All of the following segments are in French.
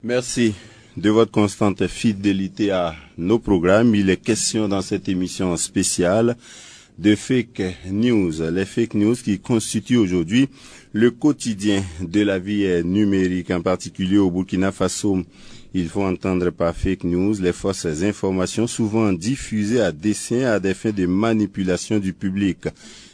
Merci de votre constante fidélité à nos programmes. Il est question dans cette émission spéciale de fake news. Les fake news qui constituent aujourd'hui le quotidien de la vie numérique, en particulier au Burkina Faso. Il faut entendre par fake news les fausses informations souvent diffusées à dessein à des fins de manipulation du public.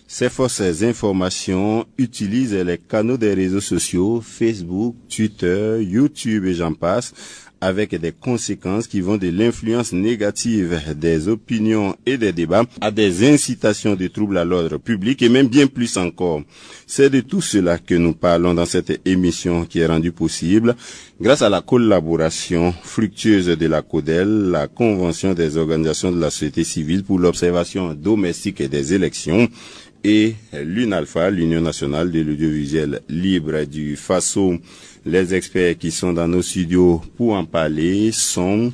Ces fausses informations utilisent les canaux des réseaux sociaux, Facebook, Twitter, YouTube et j'en passe, avec des conséquences qui vont de l'influence négative des opinions et des débats à des incitations de troubles à l'ordre public et même bien plus encore. C'est de tout cela que nous parlons dans cette émission qui est rendue possible grâce à la collaboration fructueuse de la CODEL, la Convention des organisations de la société civile pour l'observation domestique et des élections, et l'UNALPHA, l'Union nationale de l'audiovisuel libre du Faso. Les experts qui sont dans nos studios pour en parler sont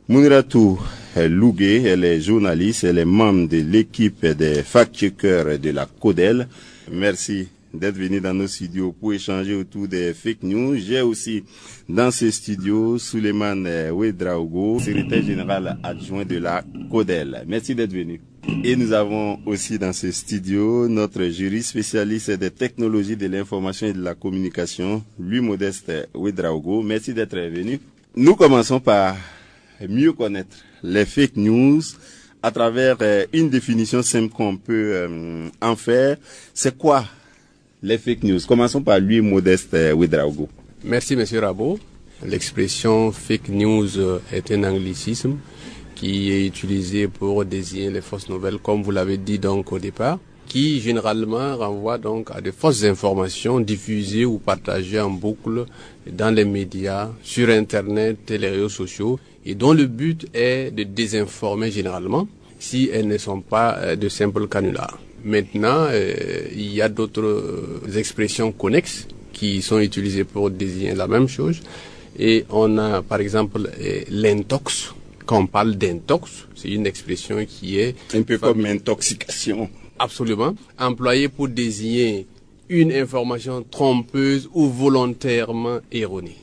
Mouniratou Lougué, elle est journaliste, elle est membre de l'équipe des fact-checkers de la CODEL. Merci d'être venu dans nos studios pour échanger autour des fake news. J'ai aussi dans ces studios Souleymane Ouedraogo, secrétaire général adjoint de la CODEL. Merci d'être venu. Et nous avons aussi dans ce studio notre juriste spécialiste des technologies de l'information et de la communication, Louis Modeste Ouedraogo. Merci d'être venu. Nous commençons par mieux connaître les fake news à travers une définition simple qu'on peut en faire. C'est quoi les fake news? Commençons par Louis Modeste Ouedraogo. Merci, monsieur Rabo. L'expression fake news est un anglicisme qui est utilisé pour désigner les fausses nouvelles, comme vous l'avez dit donc au départ, qui généralement renvoie donc à de fausses informations diffusées ou partagées en boucle dans les médias, sur Internet et les réseaux sociaux, et dont le but est de désinformer généralement, si elles ne sont pas de simples canulars. Maintenant, il y a d'autres expressions connexes qui sont utilisées pour désigner la même chose, et on a par exemple l'intox. Quand on parle d'intox, c'est une expression qui est un peu comme intoxication. Absolument. Employée pour désigner une information trompeuse ou volontairement erronée,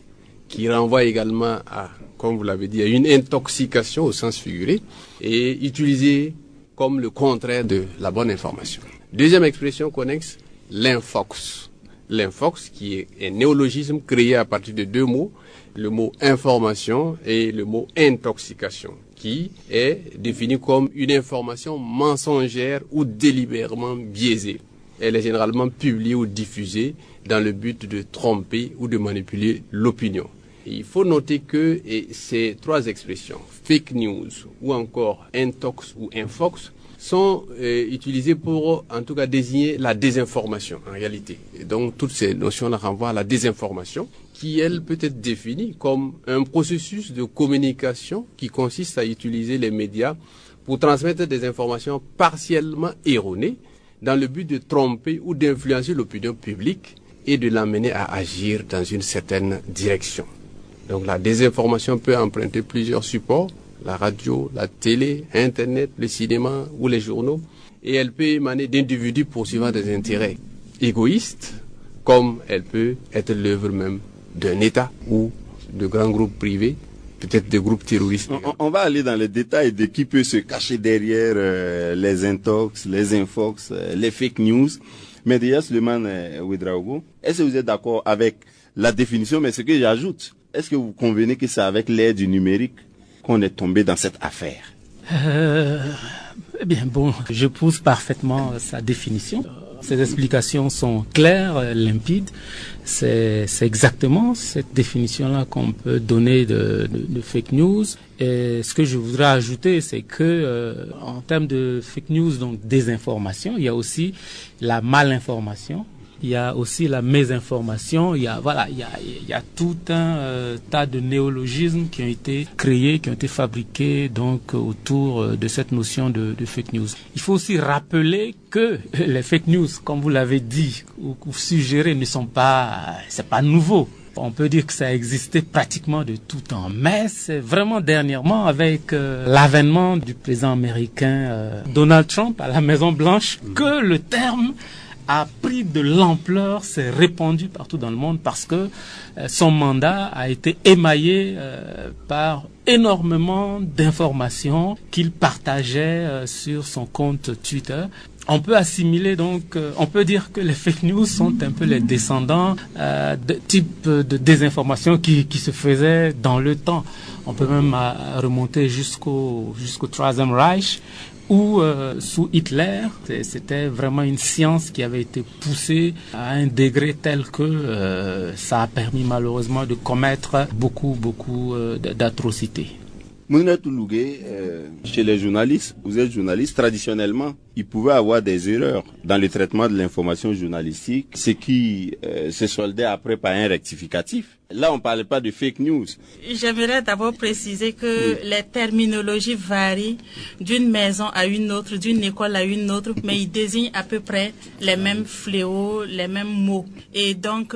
qui renvoie également à, comme vous l'avez dit, à une intoxication au sens figuré, et utilisée comme le contraire de la bonne information. Deuxième expression connexe, l'infox. L'infox, qui est un néologisme créé à partir de deux mots, le mot information et le mot intoxication, qui est défini comme une information mensongère ou délibérément biaisée. Elle est généralement publiée ou diffusée dans le but de tromper ou de manipuler l'opinion. Et il faut noter que ces trois expressions, fake news ou encore intox ou infox, sont utilisées pour, en tout cas, désigner la désinformation, en réalité. Et donc, toutes ces notions-là renvoient à la désinformation, qui, elle, peut être définie comme un processus de communication qui consiste à utiliser les médias pour transmettre des informations partiellement erronées dans le but de tromper ou d'influencer l'opinion publique et de l'amener à agir dans une certaine direction. Donc, la désinformation peut emprunter plusieurs supports, la radio, la télé, Internet, le cinéma ou les journaux, et elle peut émaner d'individus poursuivant des intérêts égoïstes, comme elle peut être l'œuvre même d'un État ou de grands groupes privés, peut-être des groupes terroristes. On va aller dans les détails de qui peut se cacher derrière les intox, les infox, les fake news. Mais déjà, Souleymane Ouedraogo, est-ce que vous êtes d'accord avec la définition? Mais ce que j'ajoute, est-ce que vous convenez que c'est avec l'ère du numérique qu'on est tombé dans cette affaire? Eh bien, bon, je pose parfaitement sa définition. Ces explications sont claires, limpides. C'est exactement cette définition-là qu'on peut donner de fake news. Et ce que je voudrais ajouter, c'est que en termes de fake news, donc désinformation, il y a aussi la malinformation. Il y a aussi la mésinformation, il y a tout un tas de néologismes qui ont été créés, qui ont été fabriqués donc autour de cette notion de fake news. Il faut aussi rappeler que les fake news, comme vous l'avez dit ou suggéré, c'est pas nouveau. On peut dire que ça existait pratiquement de tout temps, mais c'est vraiment dernièrement avec l'avènement du président américain Donald Trump à la Maison Blanche que le terme a pris de l'ampleur, s'est répandu partout dans le monde parce que son mandat a été émaillé par énormément d'informations qu'il partageait sur son compte Twitter. On peut assimiler donc, on peut dire que les fake news sont un peu les descendants de type de désinformation qui se faisait dans le temps. On peut même remonter jusqu'au Troisième Reich, où sous Hitler, c'était vraiment une science qui avait été poussée à un degré tel que ça a permis malheureusement de commettre beaucoup d'atrocités. Mouniratou Lougué, chez les journalistes, vous êtes journaliste, traditionnellement, il pouvait avoir des erreurs dans le traitement de l'information journalistique, ce qui se soldait après par un rectificatif. Là, on ne parlait pas de fake news. J'aimerais d'abord préciser que les terminologies varient d'une maison à une autre, d'une école à une autre, mais ils désignent à peu près les mêmes fléaux, les mêmes mots. Et donc,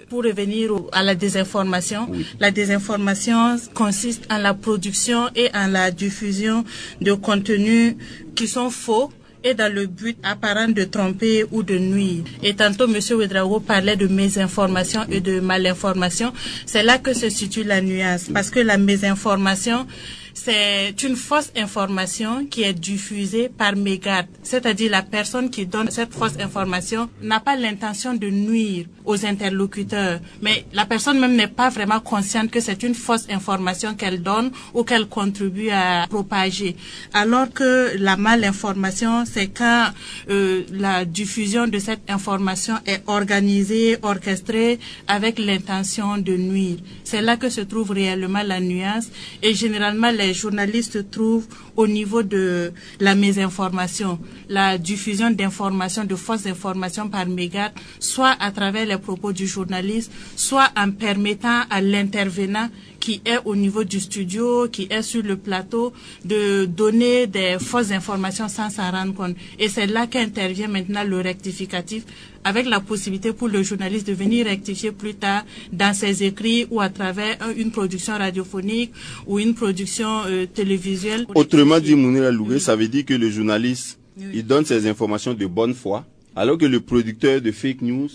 pour revenir à la désinformation, la désinformation consiste en la production et en la diffusion de contenus qui sont faux et dans le but apparent de tromper ou de nuire. Et tantôt, M. Ouédraogo parlait de mésinformation et de malinformation. C'est là que se situe la nuance, parce que la mésinformation, c'est une fausse information qui est diffusée par mégarde. C'est-à-dire la personne qui donne cette fausse information n'a pas l'intention de nuire aux interlocuteurs. Mais la personne même n'est pas vraiment consciente que c'est une fausse information qu'elle donne ou qu'elle contribue à propager. Alors que la malinformation, c'est quand la diffusion de cette information est organisée, orchestrée avec l'intention de nuire. C'est là que se trouve réellement la nuance. Et généralement, les journalistes trouvent au niveau de la mésinformation, la diffusion d'informations, de fausses informations par mégarde, soit à travers les propos du journaliste, soit en permettant à l'intervenant qui est au niveau du studio, qui est sur le plateau, de donner des fausses informations sans s'en rendre compte. Et c'est là qu'intervient maintenant le rectificatif, avec la possibilité pour le journaliste de venir rectifier plus tard dans ses écrits ou à travers une production radiophonique ou une production télévisuelle. Autrement dit, Mounira Lougué, ça veut dire que le journaliste, il donne ses informations de bonne foi, alors que le producteur de fake news,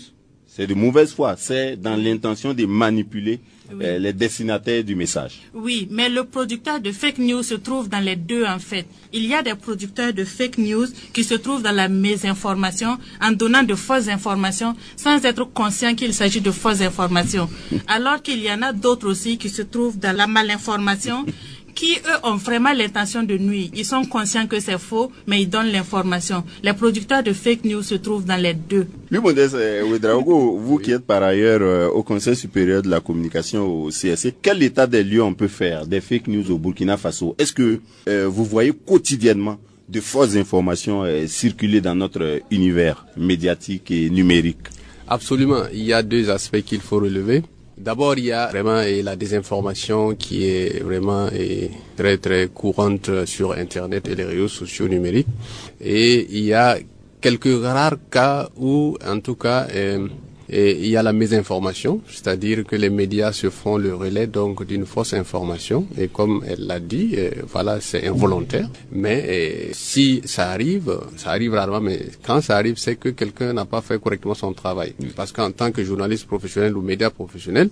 c'est de mauvaise foi, c'est dans l'intention de manipuler les destinataires du message. Oui, mais le producteur de fake news se trouve dans les deux en fait. Il y a des producteurs de fake news qui se trouvent dans la mésinformation en donnant de fausses informations sans être conscient qu'il s'agit de fausses informations. Alors qu'il y en a d'autres aussi qui se trouvent dans la malinformation qui, eux, ont vraiment l'intention de nuire. Ils sont conscients que c'est faux, mais ils donnent l'information. Les producteurs de fake news se trouvent dans les deux. Lui, Modeste Ouédraogo, vous qui êtes par ailleurs au Conseil supérieur de la communication au CSC, quel état des lieux on peut faire des fake news au Burkina Faso? Est-ce que vous voyez quotidiennement de fausses informations circuler dans notre univers médiatique et numérique? Absolument. Il y a deux aspects qu'il faut relever. D'abord, il y a vraiment la désinformation qui est vraiment très très courante sur Internet et les réseaux sociaux numériques. Et il y a quelques rares cas où, en tout cas, il y a la mésinformation, c'est-à-dire que les médias se font le relais donc d'une fausse information. Et comme elle l'a dit, voilà, c'est involontaire. Mais si ça arrive rarement, mais quand ça arrive, c'est que quelqu'un n'a pas fait correctement son travail. Parce qu'en tant que journaliste professionnel ou média professionnel,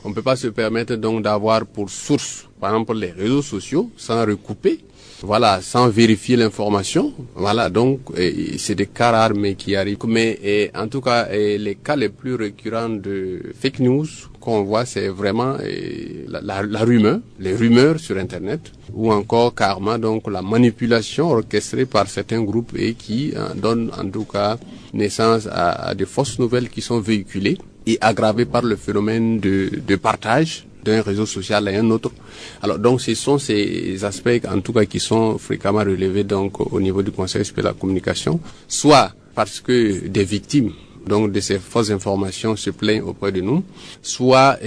on ne peut pas se permettre donc d'avoir pour source, par exemple, les réseaux sociaux, sans recouper. Voilà, sans vérifier l'information. Voilà, donc c'est des cas rares mais qui arrivent. Mais en tout cas, les cas les plus récurrents de fake news qu'on voit, c'est vraiment la rumeur, les rumeurs sur Internet, ou encore carrément donc la manipulation orchestrée par certains groupes et qui donne en tout cas naissance à des fausses nouvelles qui sont véhiculées et aggravées par le phénomène de partage d'un réseau social à un autre. Alors donc ce sont ces aspects en tout cas qui sont fréquemment relevés donc au niveau du Conseil supérieur de la communication, soit parce que des victimes donc de ces fausses informations se plaignent auprès de nous, soit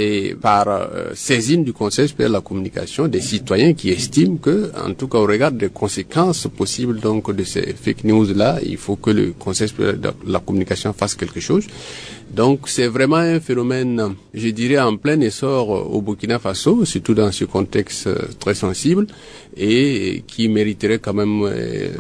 par saisine du Conseil supérieur de la communication des citoyens qui estiment que, en tout cas au regard des conséquences possibles donc de ces fake news là, il faut que le Conseil supérieur de la communication fasse quelque chose. Donc c'est vraiment un phénomène, je dirais, en plein essor au Burkina Faso, surtout dans ce contexte très sensible, et qui mériterait quand même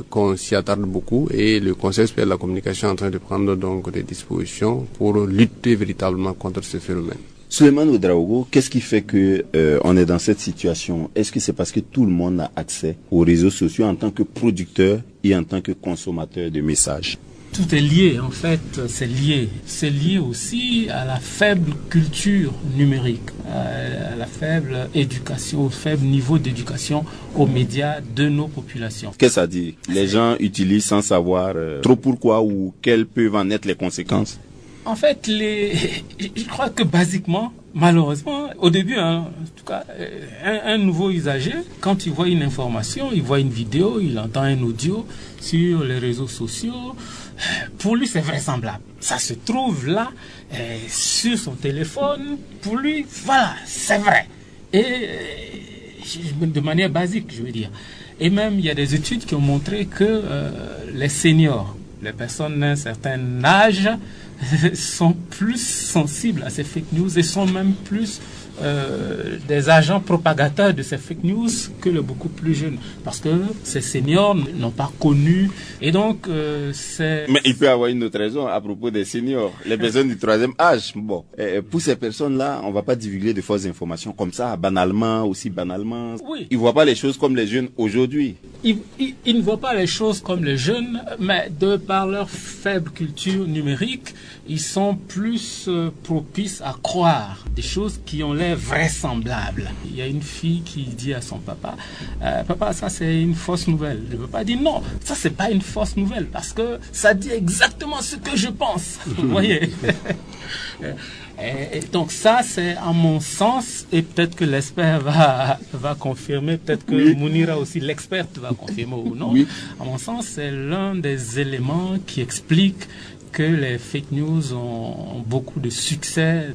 qu'on s'y attarde beaucoup. Et le Conseil supérieur de la communication est en train de prendre donc des dispositions pour lutter véritablement contre ce phénomène. Souleymane Ouedraogo, qu'est-ce qui fait que on est dans cette situation? Est-ce que c'est parce que tout le monde a accès aux réseaux sociaux en tant que producteur et en tant que consommateur de messages? Tout est lié, en fait, c'est lié. C'est lié aussi à la faible culture numérique, à la faible éducation, au faible niveau d'éducation aux médias de nos populations. Qu'est-ce que ça dit? Les gens utilisent sans savoir trop pourquoi ou quelles peuvent en être les conséquences? En fait, je crois que basiquement, malheureusement, au début, en tout cas, un nouveau usager, quand il voit une information, il voit une vidéo, il entend un audio sur les réseaux sociaux, pour lui, c'est vraisemblable. Ça se trouve là, sur son téléphone. Pour lui, voilà, c'est vrai. Et de manière basique, je veux dire. Et même, il y a des études qui ont montré que les seniors, les personnes d'un certain âge, sont plus sensibles à ces fake news et sont même plus des agents propagateurs de ces fake news que les beaucoup plus jeunes, parce que ces seniors n'ont pas connu, et donc c'est... Mais il peut y avoir une autre raison à propos des seniors, les personnes du troisième âge. Bon, pour ces personnes-là, on va pas divulguer de fausses informations comme ça, banalement, aussi banalement. Oui. Ils voient pas les choses comme les jeunes aujourd'hui. Ils ne voient pas les choses comme les jeunes, mais de par leur faible culture numérique, ils sont plus propices à croire des choses qui ont l'air vraisemblables. Il y a une fille qui dit à son papa, papa, ça c'est une fausse nouvelle. Le papa dit non, ça c'est pas une fausse nouvelle parce que ça dit exactement ce que je pense. Vous voyez. Et donc ça, c'est à mon sens, et peut-être que l'expert va confirmer, peut-être que oui. Mounira aussi, l'experte, va confirmer ou non. Oui. À mon sens, c'est l'un des éléments qui explique que les fake news ont beaucoup de succès.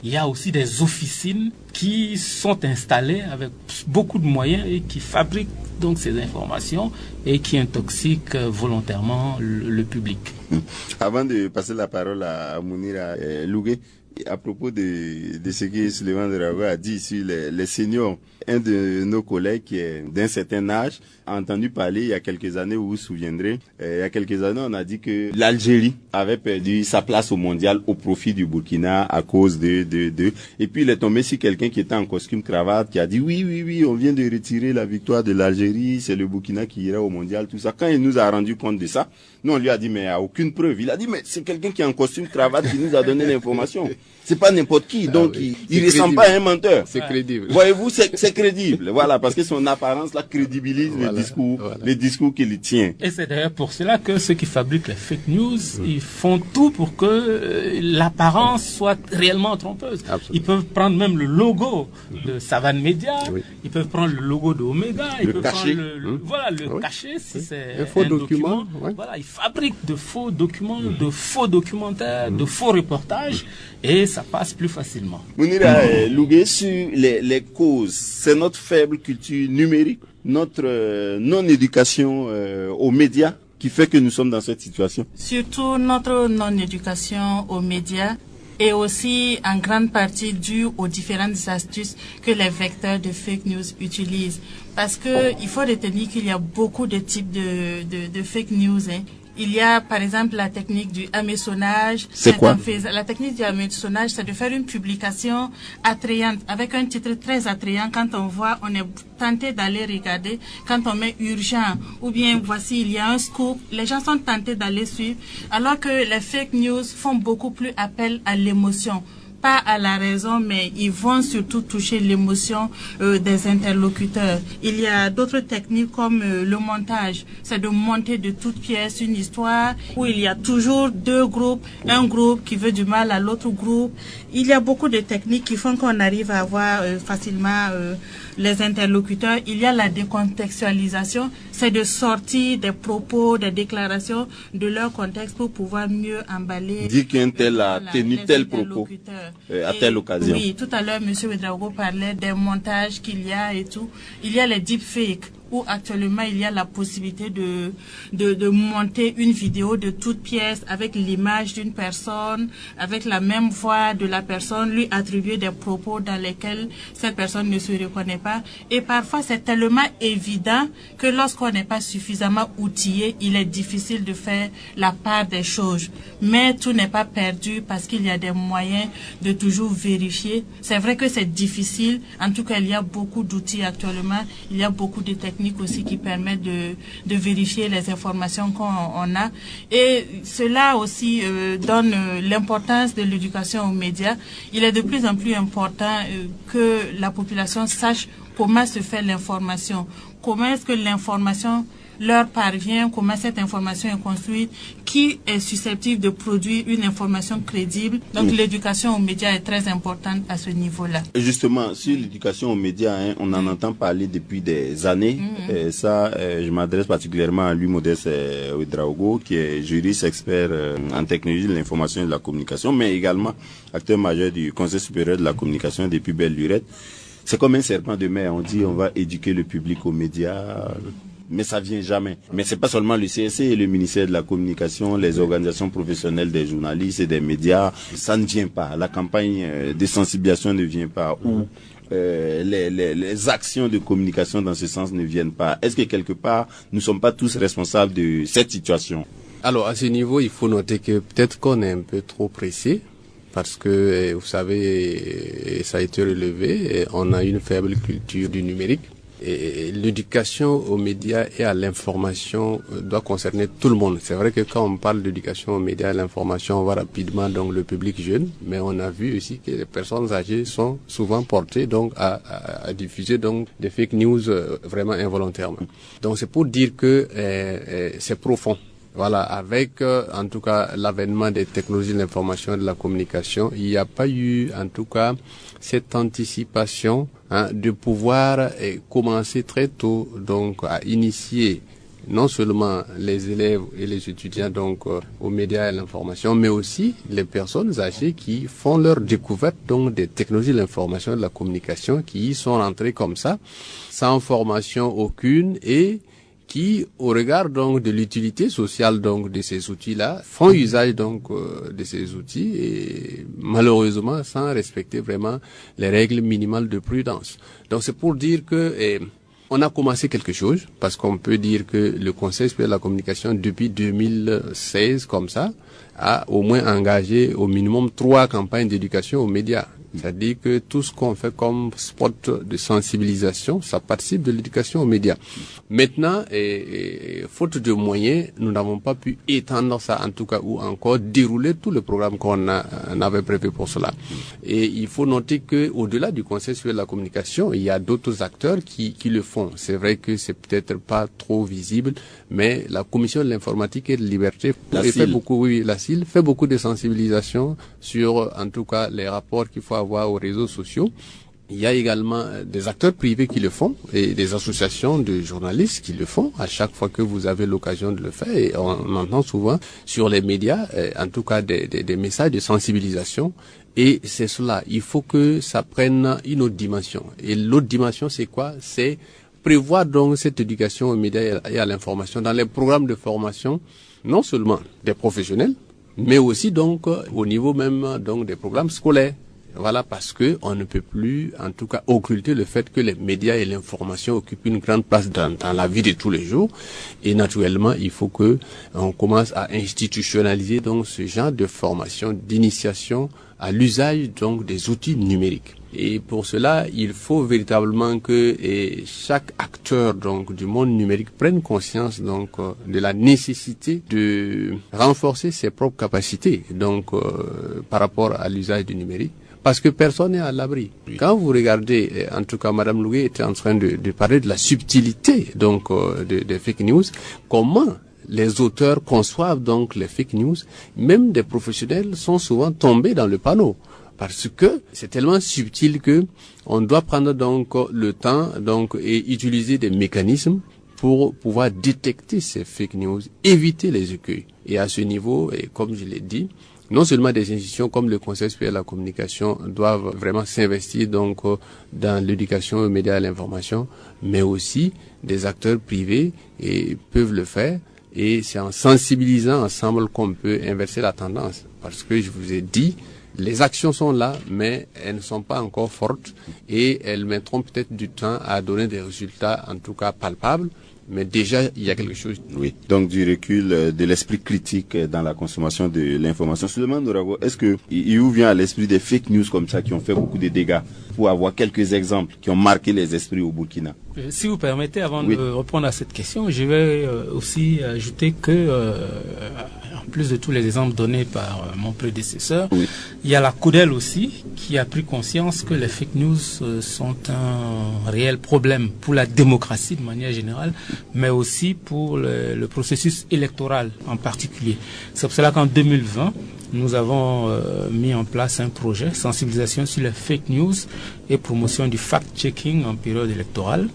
Il y a aussi des officines qui sont installées avec beaucoup de moyens et qui fabriquent donc ces informations et qui intoxiquent volontairement le public. Avant de passer la parole à Mounira Lougué, à propos de ce que Souleymane Ouedraogo a dit sur les seniors, un de nos collègues qui est d'un certain âge a entendu parler il y a quelques années, vous vous souviendrez, il y a quelques années on a dit que l'Algérie avait perdu sa place au mondial au profit du Burkina à cause de et puis il est tombé sur quelqu'un qui était en costume cravate qui a dit oui, on vient de retirer la victoire de l'Algérie, c'est le Burkina qui ira au mondial, tout ça. Quand il nous a rendu compte de ça, nous on lui a dit mais il n'y a aucune preuve. Il a dit mais c'est quelqu'un qui est en costume cravate qui nous a donné l'information. C'est pas n'importe qui, donc il ressemble pas à un menteur. C'est crédible. Voyez-vous, c'est crédible. Voilà, parce que son apparence là crédibilise les discours qu'il tient. Et c'est d'ailleurs pour cela que ceux qui fabriquent les fake news, ils font tout pour que l'apparence soit réellement trompeuse. Absolument. Ils peuvent prendre même le logo de Savane Media, ils peuvent prendre le logo de Omega, ils peuvent prendre le cacher si c'est un faux document. Voilà, ils fabriquent de faux documents, de faux documentaires, de faux reportages. Et ça passe plus facilement. Mounira Lougué, sur les causes, c'est notre faible culture numérique, notre non-éducation aux médias qui fait que nous sommes dans cette situation. Surtout notre non-éducation aux médias est aussi en grande partie due aux différentes astuces que les vecteurs de fake news utilisent. Parce que il faut retenir qu'il y a beaucoup de types de fake news, hein. Il y a par exemple la technique du hameçonnage. C'est quoi? La technique du hameçonnage, c'est de faire une publication attrayante, avec un titre très attrayant. Quand on voit, on est tenté d'aller regarder. Quand on met urgent, ou bien voici, il y a un scoop, les gens sont tentés d'aller suivre. Alors que les fake news font beaucoup plus appel à l'émotion. Pas à la raison, mais ils vont surtout toucher l'émotion des interlocuteurs. Il y a d'autres techniques comme le montage. C'est de monter de toutes pièces une histoire où il y a toujours deux groupes, un groupe qui veut du mal à l'autre groupe. Il y a beaucoup de techniques qui font qu'on arrive à voir facilement les interlocuteurs. Il y a la décontextualisation, c'est de sortir des propos, des déclarations de leur contexte pour pouvoir mieux emballer. Dire qu'un tel a tenu tel propos à telle occasion. Oui, tout à l'heure, M. Ouedraogo parlait des montages qu'il y a et tout. Il y a les deepfakes où actuellement il y a la possibilité de monter une vidéo de toute pièce avec l'image d'une personne, avec la même voix de la personne, lui attribuer des propos dans lesquels cette personne ne se reconnaît pas. Et parfois c'est tellement évident que lorsqu'on n'est pas suffisamment outillé, il est difficile de faire la part des choses. Mais tout n'est pas perdu parce qu'il y a des moyens de toujours vérifier. C'est vrai que c'est difficile. En tout cas, il y a beaucoup d'outils actuellement. Il y a beaucoup de techniques aussi qui permettent de vérifier les informations qu'on a. Et cela aussi donne l'importance de l'éducation aux médias. Il est de plus en plus important que la population sache comment se fait l'information. Comment est-ce que l'information leur parvient, comment cette information est construite, qui est susceptible de produire une information crédible. Donc l'éducation aux médias est très importante à ce niveau-là. Justement, sur l'éducation aux médias, on en entend parler depuis des années. Et ça, je m'adresse particulièrement à lui, Modeste Ouedraogo, qui est juriste expert en technologie de l'information et de la communication, mais également acteur majeur du Conseil supérieur de la communication depuis belle lurette. C'est comme un serpent de mer. On dit on va éduquer le public aux médias, mais ça vient jamais. Mais c'est pas seulement le CSC et le ministère de la Communication, les organisations professionnelles des journalistes et des médias. Ça ne vient pas. La campagne de sensibilisation ne vient pas. Ou les actions de communication dans ce sens ne viennent pas. Est-ce que quelque part, nous ne sommes pas tous responsables de cette situation? Alors, à ce niveau, il faut noter que peut-être qu'on est un peu trop pressé. Parce que, vous savez, ça a été relevé, on a une faible culture du numérique. Et l'éducation aux médias et à l'information doit concerner tout le monde. C'est vrai que quand on parle d'éducation aux médias et à l'information, on voit rapidement donc le public jeune, mais on a vu aussi que les personnes âgées sont souvent portées donc à diffuser donc des fake news vraiment involontairement. Donc c'est pour dire que c'est profond. Voilà, avec en tout cas l'avènement des technologies de l'information et de la communication, il n'y a pas eu en tout cas cette anticipation de pouvoir commencer très tôt donc à initier non seulement les élèves et les étudiants donc aux médias et à l'information, mais aussi les personnes âgées qui font leur découverte donc des technologies de l'information et de la communication, qui y sont rentrées comme ça, sans formation aucune et qui, au regard donc de l'utilité sociale donc de ces outils-là, font usage donc de ces outils et malheureusement sans respecter vraiment les règles minimales de prudence. Donc c'est pour dire que on a commencé quelque chose, parce qu'on peut dire que le Conseil supérieur de la communication depuis 2016 comme ça a au moins engagé au minimum 3 campagnes d'éducation aux médias. C'est-à-dire que tout ce qu'on fait comme spot de sensibilisation, ça participe de l'éducation aux médias. Maintenant, faute de moyens, nous n'avons pas pu étendre ça, en tout cas, ou encore dérouler tout le programme qu'on avait prévu pour cela. Et il faut noter que, au-delà du Conseil supérieur de la communication, il y a d'autres acteurs qui le font. C'est vrai que c'est peut-être pas trop visible, mais la Commission de l'informatique et de liberté fait beaucoup, la CIL fait beaucoup de sensibilisation sur, en tout cas, les rapports qu'il faut avoir aux réseaux sociaux. Il y a également des acteurs privés qui le font et des associations de journalistes qui le font à chaque fois que vous avez l'occasion de le faire. Et on entend souvent sur les médias, en tout cas des messages de sensibilisation. Et c'est cela. Il faut que ça prenne une autre dimension. Et l'autre dimension, c'est quoi? C'est prévoir donc cette éducation aux médias et à l'information dans les programmes de formation, non seulement des professionnels, mais aussi donc au niveau même donc des programmes scolaires. Voilà, parce que on ne peut plus, en tout cas, occulter le fait que les médias et l'information occupent une grande place dans la vie de tous les jours. Et naturellement, il faut que on commence à institutionnaliser donc ce genre de formation, d'initiation à l'usage donc des outils numériques. Et pour cela, il faut véritablement que chaque acteur donc du monde numérique prenne conscience donc de la nécessité de renforcer ses propres capacités donc par rapport à l'usage du numérique. Parce que personne n'est à l'abri. Quand vous regardez, en tout cas, Madame Loué était en train de parler de la subtilité donc des fake news, comment les auteurs conçoivent donc les fake news, même des professionnels sont souvent tombés dans le panneau. Parce que c'est tellement subtil que on doit prendre donc le temps donc et utiliser des mécanismes pour pouvoir détecter ces fake news, éviter les écueils. Et à ce niveau, et comme je l'ai dit, non seulement des institutions comme le Conseil supérieur de la communication doivent vraiment s'investir donc dans l'éducation aux médias et à l'information, mais aussi des acteurs privés et peuvent le faire. Et c'est en sensibilisant ensemble qu'on peut inverser la tendance. Parce que je vous ai dit, les actions sont là, mais elles ne sont pas encore fortes et elles mettront peut-être du temps à donner des résultats, en tout cas palpables. Mais déjà, il y a quelque chose. Oui. Donc, du recul, de l'esprit critique dans la consommation de l'information. Seulement, Norago, est-ce que il vous vient à l'esprit des fake news comme ça qui ont fait beaucoup de dégâts, pour avoir quelques exemples qui ont marqué les esprits au Burkina? Si vous permettez, avant de répondre à cette question, je vais aussi ajouter que, en plus de tous les exemples donnés par mon prédécesseur, il y a la CODEL aussi qui a pris conscience que les fake news sont un réel problème pour la démocratie de manière générale, mais aussi pour le processus électoral en particulier. C'est pour cela qu'en 2020, nous avons mis en place un projet sensibilisation sur les fake news et promotion du fact-checking en période électorale,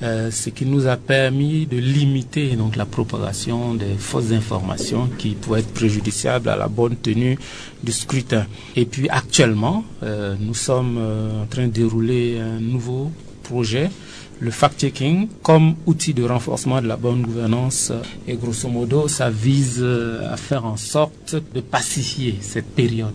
ce qui nous a permis de limiter donc la propagation des fausses informations qui pourraient être préjudiciables à la bonne tenue du scrutin. Et puis actuellement, nous sommes en train de dérouler un nouveau projet, le fact-checking comme outil de renforcement de la bonne gouvernance, et grosso modo ça vise à faire en sorte de pacifier cette période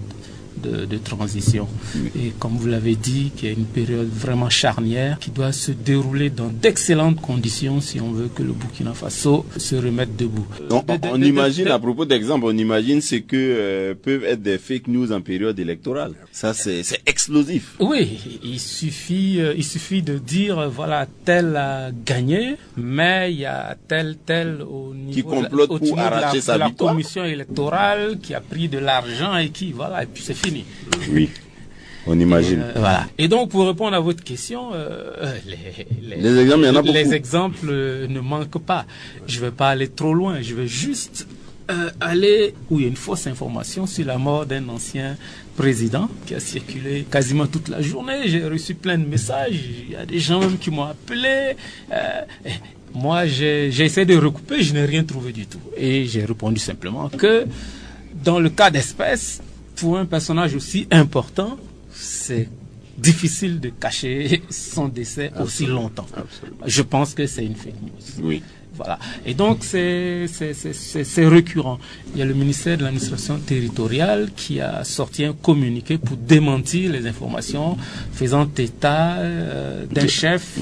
de transition. Et comme vous l'avez dit, qui est une période vraiment charnière qui doit se dérouler dans d'excellentes conditions si on veut que le Burkina Faso se remette debout. On imagine, à propos d'exemple, on imagine ce que peuvent être des fake news en période électorale. Ça, c'est explosif. Oui, il suffit de dire, voilà, tel a gagné, mais il y a tel au niveau qui complote pour arracher sa victoire. La commission électorale qui a pris de l'argent et qui, voilà, et puis c'est fini. Oui, on imagine. Voilà. Et donc, pour répondre à votre question, les exemples, il y en a beaucoup. Les exemples ne manquent pas. Je ne vais pas aller trop loin. Je vais juste aller où il y a une fausse information sur la mort d'un ancien président qui a circulé quasiment toute la journée. J'ai reçu plein de messages. Il y a des gens même qui m'ont appelé. Moi, j'ai essayé de recouper. Je n'ai rien trouvé du tout. Et j'ai répondu simplement que dans le cas d'espèce, pour un personnage aussi important, c'est difficile de cacher son décès aussi longtemps. Absolument. Je pense que c'est une fake news. Oui. Voilà. Et donc, c'est récurrent. Il y a le ministère de l'administration territoriale qui a sorti un communiqué pour démentir les informations faisant état d'un chef,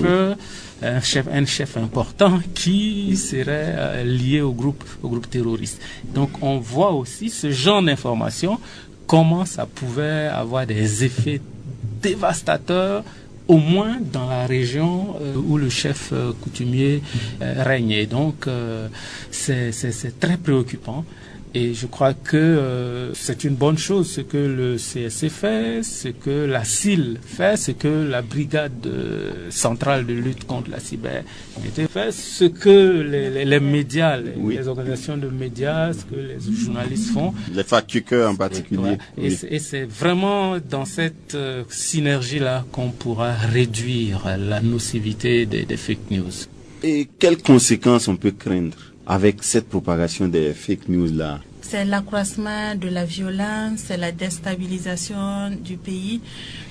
un chef important qui serait lié au groupe terroriste. Donc, on voit aussi ce genre d'informations, comment ça pouvait avoir des effets dévastateurs, au moins dans la région où le chef coutumier règne. Et donc, c'est très préoccupant. Et je crois que c'est une bonne chose ce que le CSC fait, ce que la CIL fait, ce que la brigade centrale de lutte contre la cybercriminalité fait, ce que les médias, les organisations de médias, ce que les journalistes font. Les fact-checkers en particulier. Et c'est vraiment dans cette synergie-là qu'on pourra réduire la nocivité des fake news. Et quelles conséquences on peut craindre avec cette propagation des fake news-là? C'est l'accroissement de la violence, c'est la déstabilisation du pays,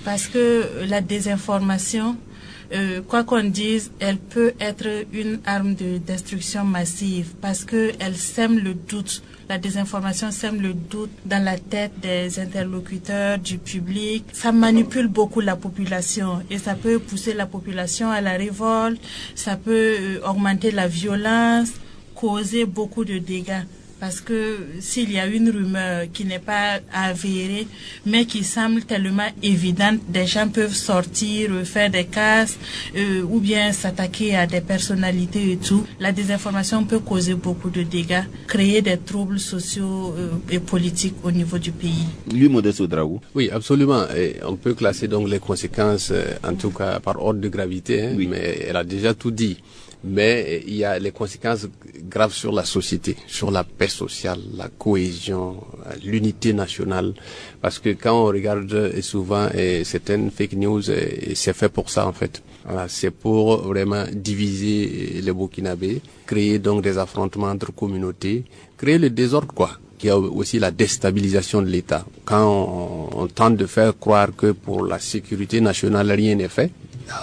parce que la désinformation, quoi qu'on dise, elle peut être une arme de destruction massive, parce que elle sème le doute. La désinformation sème le doute dans la tête des interlocuteurs, du public. Ça manipule beaucoup la population et ça peut pousser la population à la révolte, ça peut augmenter la violence, causer beaucoup de dégâts. Parce que s'il y a une rumeur qui n'est pas avérée, mais qui semble tellement évidente, des gens peuvent sortir, faire des casses, ou bien s'attaquer à des personnalités et tout. La désinformation peut causer beaucoup de dégâts, créer des troubles sociaux et politiques au niveau du pays. Lui, Modeste Ouedraogo. Oui, absolument. Et on peut classer donc les conséquences, en tout cas par ordre de gravité, oui. Mais elle a déjà tout dit. Mais il y a les conséquences graves sur la société, sur la paix sociale, la cohésion, l'unité nationale. Parce que quand on regarde souvent certaines fake news, c'est fait pour ça en fait. Voilà, c'est pour vraiment diviser les Burkinabés, créer donc des affrontements entre communautés, créer le désordre quoi. qu'il y a aussi la déstabilisation de l'État. Quand on tente de faire croire que pour la sécurité nationale, rien n'est fait,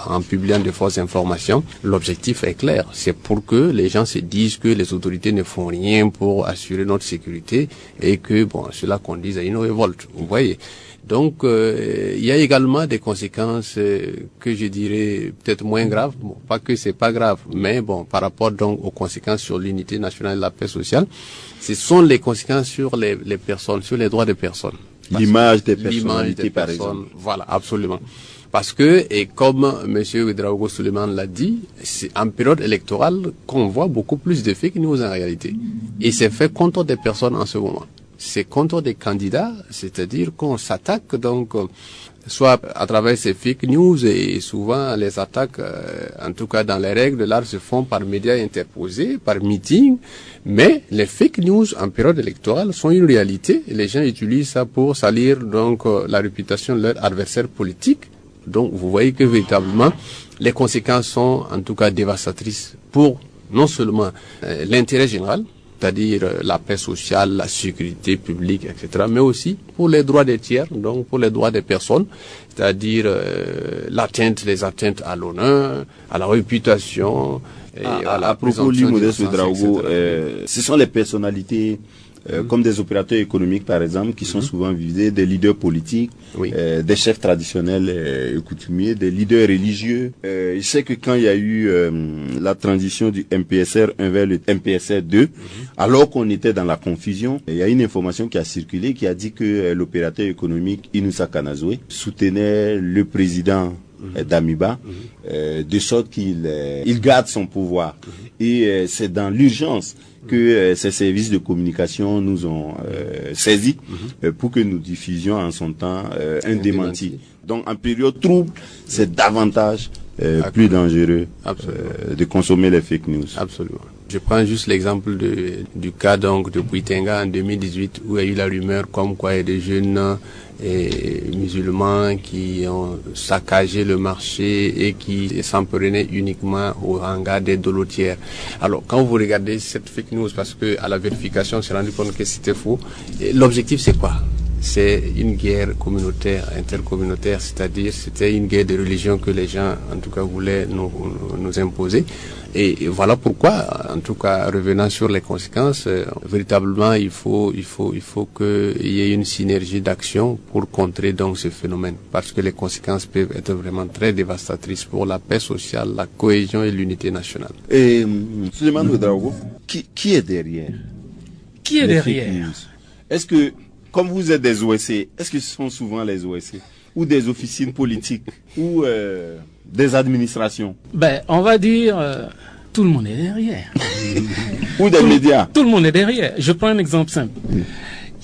en publiant de fausses informations, l'objectif est clair. C'est pour que les gens se disent que les autorités ne font rien pour assurer notre sécurité et que, cela conduise à une révolte. Vous voyez. Donc, il y a également des conséquences que je dirais peut-être moins graves. Pas que c'est pas grave, mais par rapport donc aux conséquences sur l'unité nationale de la paix sociale, ce sont les conséquences sur les personnes, sur les droits des personnes. L'image des personnalités, par exemple. Voilà, absolument. Parce que, et comme M. Ouedraogo Souleymane l'a dit, c'est en période électorale qu'on voit beaucoup plus de fake news en réalité. Et c'est fait contre des personnes en ce moment. C'est contre des candidats, c'est-à-dire qu'on s'attaque donc soit à travers ces fake news, et souvent les attaques, en tout cas dans les règles de l'art, se font par médias interposés, par meeting, mais les fake news en période électorale sont une réalité et les gens utilisent ça pour salir donc la réputation de leur adversaire politique. Donc vous voyez que véritablement les conséquences sont en tout cas dévastatrices pour non seulement l'intérêt général, c'est-à-dire la paix sociale, la sécurité publique, etc., mais aussi pour les droits des tiers, donc pour les droits des personnes, c'est-à-dire les atteintes à l'honneur, à la réputation. Et à propos de Modeste Ouedraogo, ce sont les personnalités comme des opérateurs économiques, par exemple, qui sont souvent visés, des leaders politiques, des chefs traditionnels et coutumiers, des leaders religieux. Je sais que quand il y a eu la transition du MPSR 1 vers le MPSR 2, alors qu'on était dans la confusion, il y a une information qui a circulé qui a dit que l'opérateur économique Inoussa Kanazoué soutenait le président d'Amiba, de sorte qu'il garde son pouvoir. Et c'est dans l'urgence que ces services de communication nous ont saisis pour que nous diffusions en son temps un démenti. Donc en période trouble, c'est davantage plus dangereux de consommer les fake news. Absolument. Je prends juste l'exemple du cas donc de Bouitenga en 2018 où il y a eu la rumeur comme quoi il y a des jeunes musulmans qui ont saccagé le marché et qui s'en prenaient uniquement au hangar des dolotières. Alors quand vous regardez cette fake news, parce que à la vérification on s'est rendu compte que c'était faux, l'objectif c'est quoi? C'est une guerre communautaire, intercommunautaire, c'est-à-dire c'était une guerre de religion que les gens en tout cas voulaient nous imposer. Et voilà pourquoi, en tout cas, revenant sur les conséquences, véritablement, il faut qu'il y ait une synergie d'action pour contrer donc ce phénomène, parce que les conséquences peuvent être vraiment très dévastatrices pour la paix sociale, la cohésion et l'unité nationale. Et Souleymane Ouedraogo, qui est derrière? Qui est derrière? Est-ce que, comme vous êtes des OSC, est-ce que ce sont souvent les OSC ou des officines politiques ou des administrations? On va dire tout le monde est derrière. Ou des médias? Tout le monde est derrière. Je prends un exemple simple.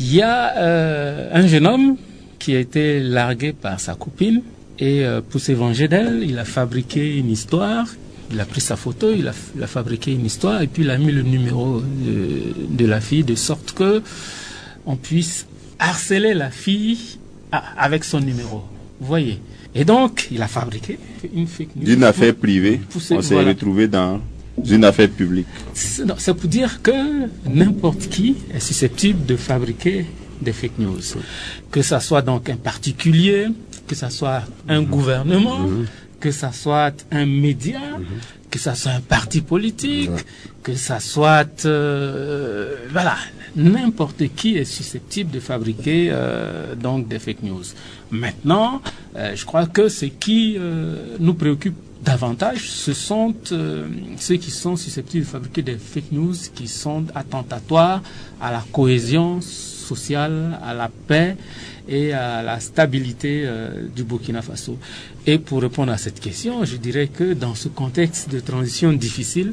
Il y a un jeune homme qui a été largué par sa copine et pour se venger d'elle, il a fabriqué une histoire. Il a pris sa photo, il a fabriqué une histoire et puis il a mis le numéro de la fille de sorte que on puisse harceler la fille avec son numéro. Vous voyez. Et donc, il a fabriqué une fake news. D'une affaire privée, on s'est retrouvé dans une affaire publique. C'est pour dire que n'importe qui est susceptible de fabriquer des fake news. Que ça soit donc un particulier, que ça soit un gouvernement, que ça soit un média, que ça soit un parti politique, que ça soit n'importe qui est susceptible de fabriquer donc des fake news. Maintenant, je crois que ce qui nous préoccupe davantage, ce sont ceux qui sont susceptibles de fabriquer des fake news qui sont attentatoires à la cohésion sociale, à la paix et à la stabilité du Burkina Faso. Et pour répondre à cette question, je dirais que dans ce contexte de transition difficile,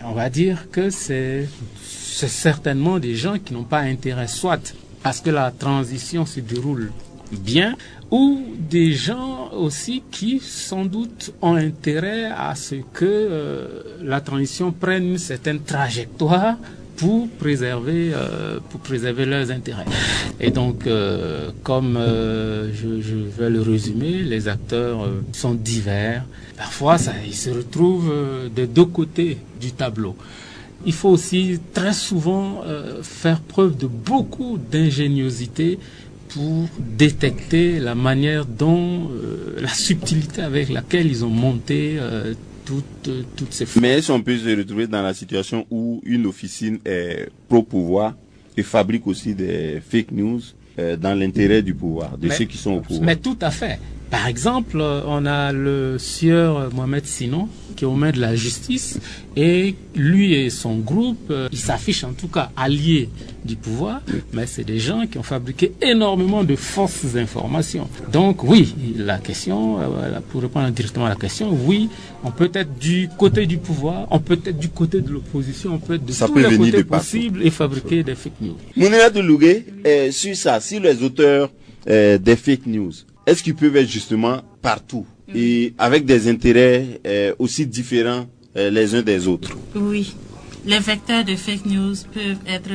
on va dire que c'est certainement des gens qui n'ont pas intérêt, soit parce que la transition se déroule bien, ou des gens aussi qui sans doute ont intérêt à ce que la transition prenne une certaine trajectoire pour préserver leurs intérêts. Et donc, comme je vais le résumer, les acteurs sont divers. Parfois, ils se retrouvent des deux côtés du tableau. il faut aussi très souvent faire preuve de beaucoup d'ingéniosité pour détecter la manière dont, la subtilité avec laquelle ils ont monté toutes ces Mais est-ce qu'on peut se retrouver dans la situation où une officine est pro-pouvoir et fabrique aussi des fake news dans l'intérêt du pouvoir, de ceux qui sont au pouvoir? Mais tout à fait. Par exemple, on a le sieur Mohamed Sinon qui est aux mains de la justice et lui et son groupe, ils s'affichent en tout cas alliés du pouvoir, mais c'est des gens qui ont fabriqué énormément de fausses informations. Donc oui, la question, pour répondre directement à la question, oui, on peut être du côté du pouvoir, on peut être du côté de l'opposition, on peut être de tous les côtés possibles et fabriquer des fake news. Mouniratou Lougué, sur ça, si les auteurs des fake news, est-ce qu'ils peuvent être justement partout et avec des intérêts aussi différents les uns des autres? Oui. Les vecteurs de fake news peuvent être